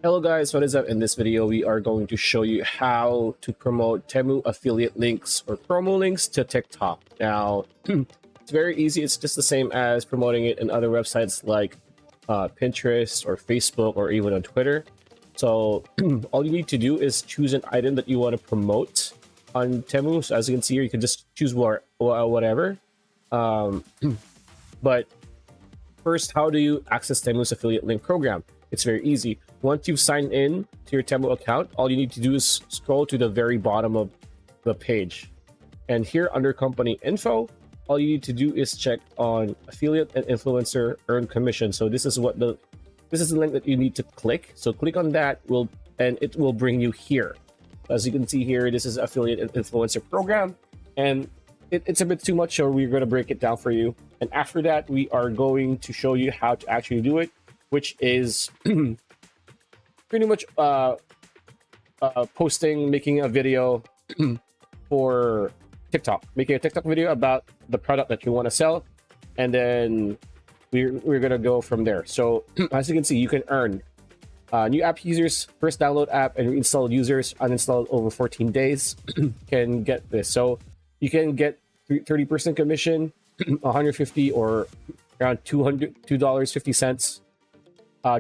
Hello guys, what is up? In this video, we are going to show you how to promote Temu affiliate links or promo links to TikTok. Now, it's very easy. It's just the same as promoting it in other websites like Pinterest or Facebook or even on Twitter. So all you need to do is choose an item that you want to promote on Temu. So as you can see here, you can just choose whatever. But first, how do you access Temu's affiliate link program? It's very easy. Once you've signed in to your Temu account, all you need to do is scroll to the very bottom of the page. And here under company info, all you need to do is check on affiliate and influencer earn commission. So this is the link that you need to click. So click on that and it will bring you here. As you can see here, this is affiliate and influencer program. And it's a bit too much, so we're going to break it down for you. And after that, we are going to show you how to actually do it, which is pretty much making a video for TikTok, making a TikTok video about the product that you want to sell, and then we're gonna go from there. So as you can see, you can earn new app users, first download app and reinstalled users uninstalled over 14 days can get this. So you can get 30% commission, 150 or around $2.50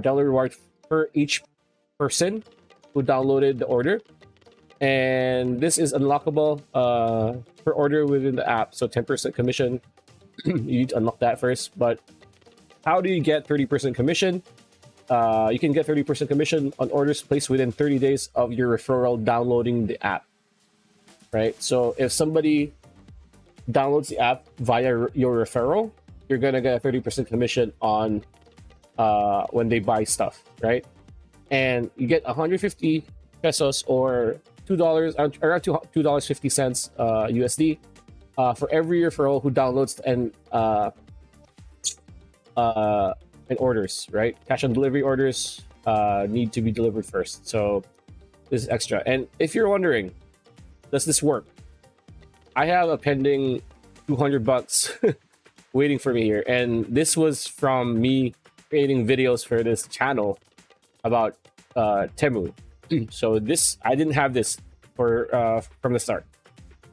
dollar reward for each person who downloaded the order, and this is unlockable per order within the app. So 10% commission. You need to unlock that first. But how do you get 30% commission? You can get 30% commission on orders placed within 30 days of your referral downloading the app, right? So if somebody downloads the app via your referral, you're gonna get a 30% commission on when they buy stuff, right? And you get 150 pesos or $2, around $2.50 USD for every referral who downloads and orders, right? Cash on delivery orders need to be delivered first, so this is extra. And if you're wondering, does this work? I have a pending $200 waiting for me here, and this was from me creating videos for this channel about Temu. So this, I didn't have this from the start.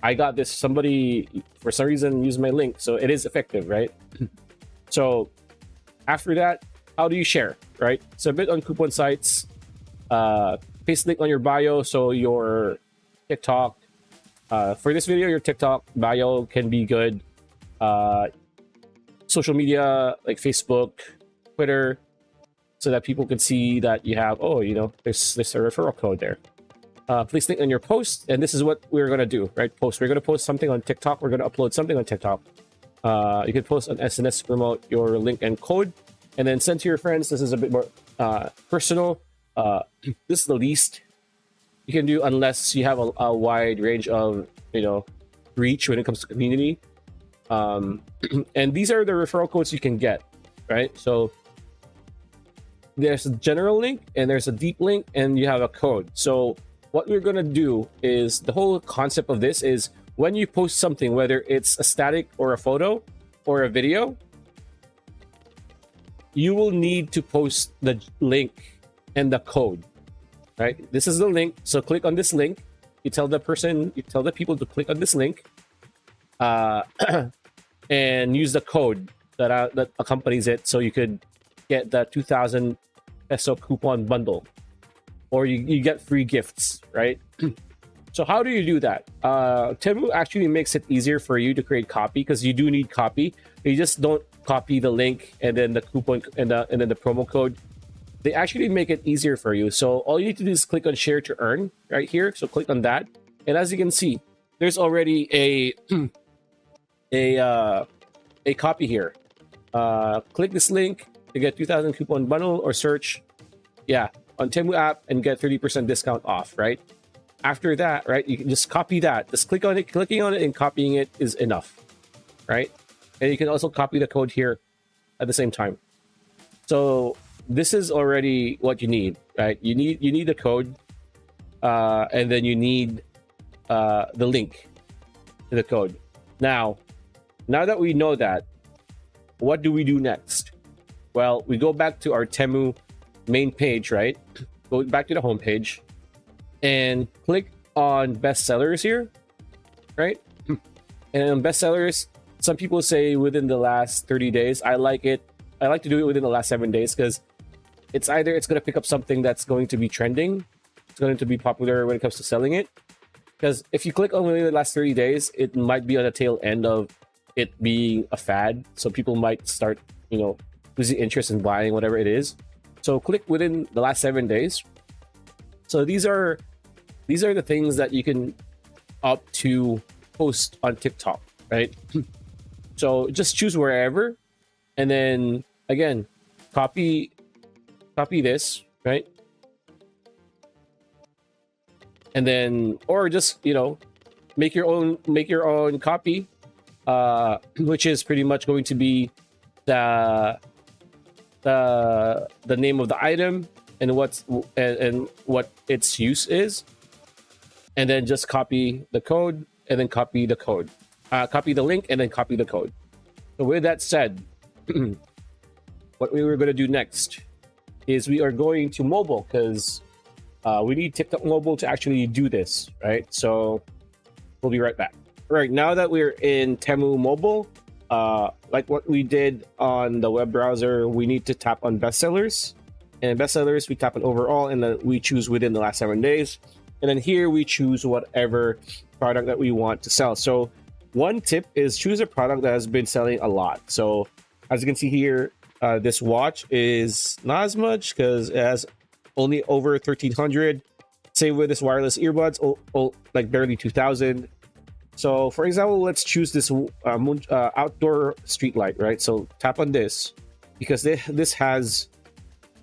I got this, somebody for some reason used my link, so it is effective, right? So after that, how do you share, right? Submit on coupon sites, paste link on your bio. So your TikTok, for this video, your TikTok bio can be good. Social media like Facebook, Twitter, so that people can see that you have, there's a referral code there. Please link on your post, and this is what we're gonna do, right? Post. We're gonna post something on TikTok. We're gonna upload something on TikTok. You can post on SNS to promote your link and code, and then send to your friends. This is a bit more personal. This is the least you can do unless you have a wide range of reach when it comes to community. And these are the referral codes you can get, right? So there's a general link and there's a deep link and you have a code. So what we're going to do is, the whole concept of this is, when you post something, whether it's a static or a photo or a video, you will need to post the link and the code, right? This is the link. So click on this link. You tell the people to click on this link and use the code that accompanies it, so you could get the 2,000 peso coupon bundle, or you get free gifts, right? So how do you do that? Temu actually makes it easier for you to create copy, because you do need copy. You just don't copy the link and then the coupon and then the promo code. They actually make it easier for you. So all you need to do is click on share to earn right here. So click on that, and as you can see, there's already a copy here. Click this link to get 2,000 coupon bundle, or search on Temu app and get 30% discount off, right? After that, right, you can just copy that. Just click on it. Clicking on it and copying it is enough, right? And you can also copy the code here at the same time. So this is already what you need, right? You need the code, and then you need the link to the code. Now that we know that, what do we do next? Well, we go back to our Temu main page, right? go back to the homepage and click on bestsellers here, right? And on bestsellers, some people say within the last 30 days. I like it. I like to do it within the last 7 days because it's either it's going to pick up something that's going to be trending, it's going to be popular when it comes to selling it. Because if you click on within the last 30 days, it might be on the tail end of it being a fad. So people might start, losing interest in buying whatever it is. So click within the last 7 days. So these are the things that you can opt to post on TikTok, right? So just choose wherever, and then again, copy this, right? And then, or just make your own copy, which is pretty much going to be the name of the item and what its use is, and then just copy the code and then copy the link and then copy the code. So with that said, what we were going to do next is we are going to mobile because we need TikTok mobile to actually do this, right? So we'll be right back. All right, now that we're in Temu mobile, like what we did on the web browser, we need to tap on bestsellers. And in bestsellers, we tap on overall, and then we choose within the last 7 days. And then here we choose whatever product that we want to sell. So one tip is choose a product that has been selling a lot. So as you can see here, this watch is not as much because it has only over 1,300. Same with this wireless earbuds, like barely 2,000. So for example, let's choose this outdoor street light, right? So tap on this because this has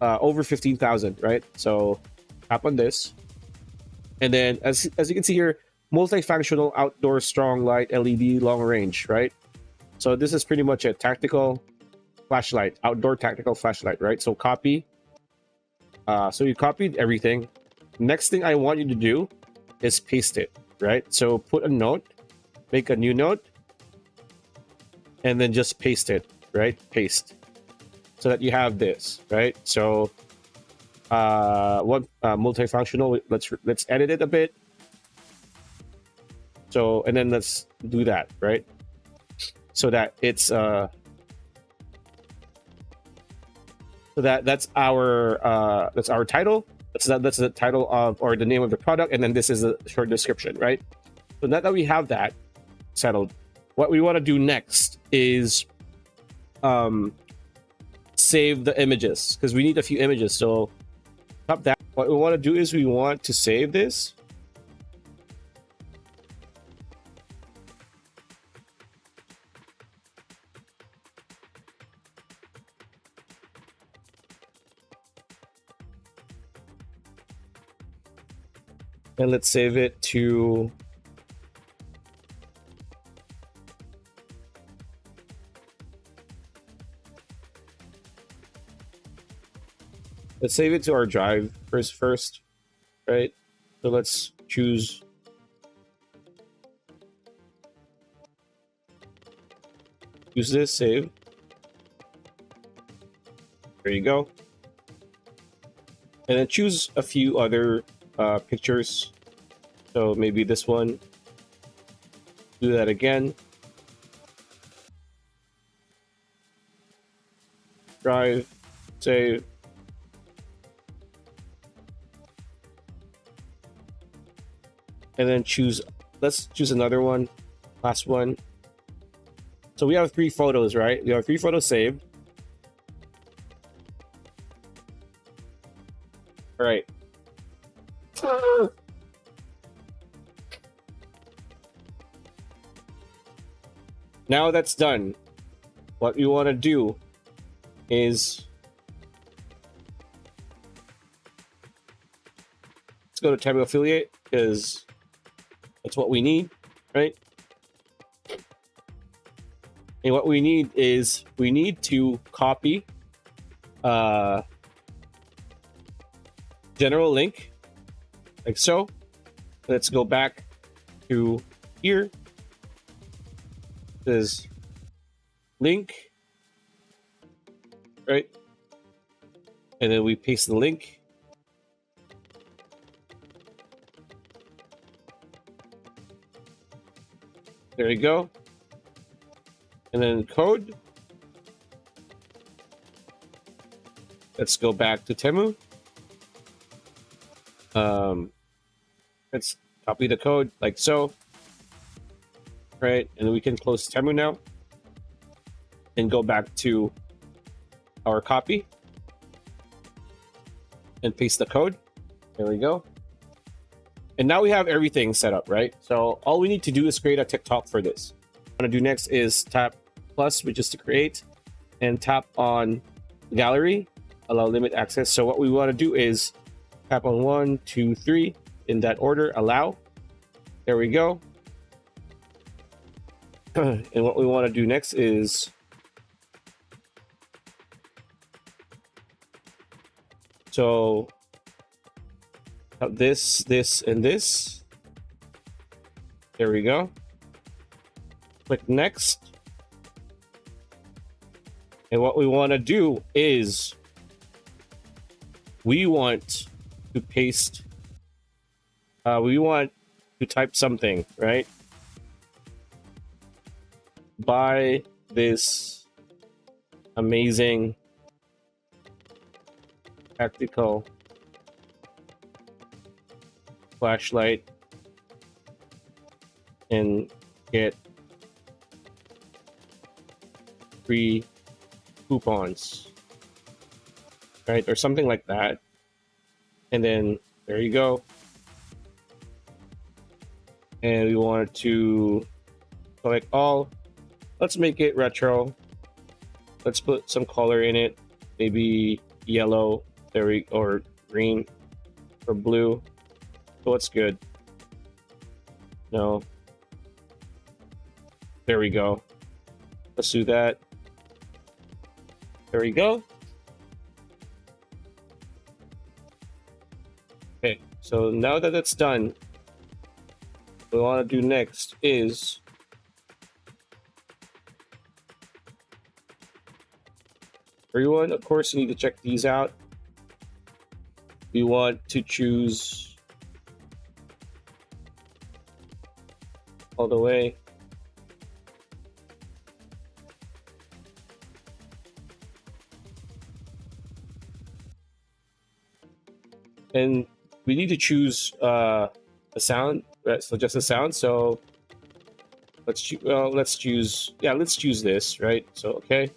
over 15,000, right? So tap on this. And then as you can see here, multifunctional outdoor strong light LED long range, right? So this is pretty much a tactical flashlight, outdoor tactical flashlight, right? So copy. So you copied everything. Next thing I want you to do is paste it, right? So put a note, make a new note, and then just paste it, right? Paste. So that you have this, right? So multifunctional, let's edit it a bit. So, and then let's do that, right? So that it's so that's our title. That's the title of, or the name of the product, and then this is a short description, right? So now that we have that settled, what we want to do next is save the images because we need a few images. So top that. What we want to do is we want to save this. And let's save it to our drive first, right? So let's choose use this, save. There you go. And then choose a few other pictures. So maybe this one. Do that again. Drive, save. And then let's choose another one, last one. So we have 3 photos, right? We have 3 photos saved. All right. Now that's done, what we want to do is let's go to Temu affiliate because that's what we need, right? And what we need is we need to copy general link like so. Let's go back to here. This link, right? And then we paste the link. There you go. And then code. Let's go back to Temu. Let's copy the code like so. Right, and we can close Temu now and go back to our copy and paste the code. There we go. And now we have everything set up, right? So all we need to do is create a TikTok for this. What I'm gonna do next is tap plus, which is to create, and tap on gallery, allow limit access. So what we want to do is tap on 1, 2, 3 in that order, allow. There we go. And what we want to do next is so this, and this. There we go. Click next. And what we want to do is we want to paste, we want to type something, right? Buy this amazing practical flashlight and get free coupons, right? Or something like that. And then there you go. And we want to select all. Let's make it retro. Let's put some color in it, maybe yellow, or green, or blue. So what's good? No. There we go. Let's do that. There we go. Okay, so now that it's done, what we want to do next is everyone, of course, you need to check these out. We want to choose all the way. And we need to choose a sound, right? So just a sound. So let's choose this, right? So okay.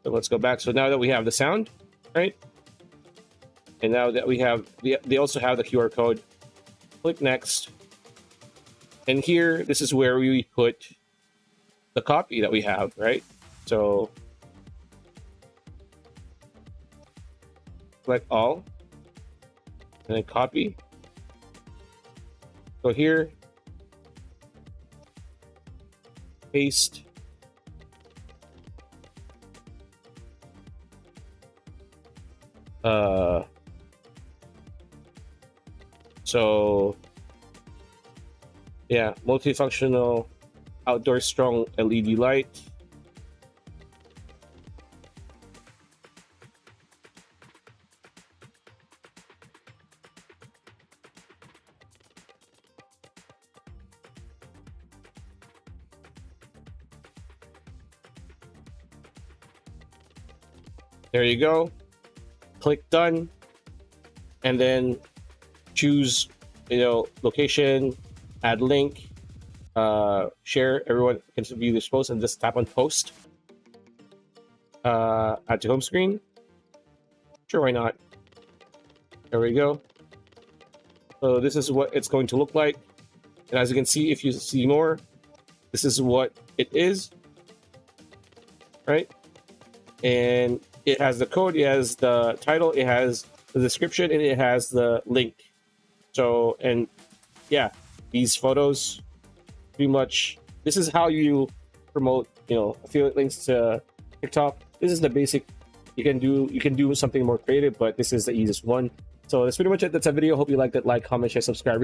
So let's go back. So now that we have the sound, right? And now that we have, they also have the QR code. Click next. And here, this is where we put the copy that we have, right? So select all and then copy. So here, paste. So yeah, multifunctional outdoor strong LED light. There you go. Click done, and then choose, location, add link, share. Everyone can view this post, and just tap on post. Add to home screen. Sure, why not? There we go. So this is what it's going to look like, and as you can see, if you see more, this is what it is, right? And it has the code, it has the title, it has the description, and it has the link. So, and yeah, these photos, pretty much, this is how you promote, affiliate links to TikTok. This is the basic. You can do something more creative, but this is the easiest one. So that's pretty much it. That's a video. Hope you liked it. Like, comment, share, subscribe.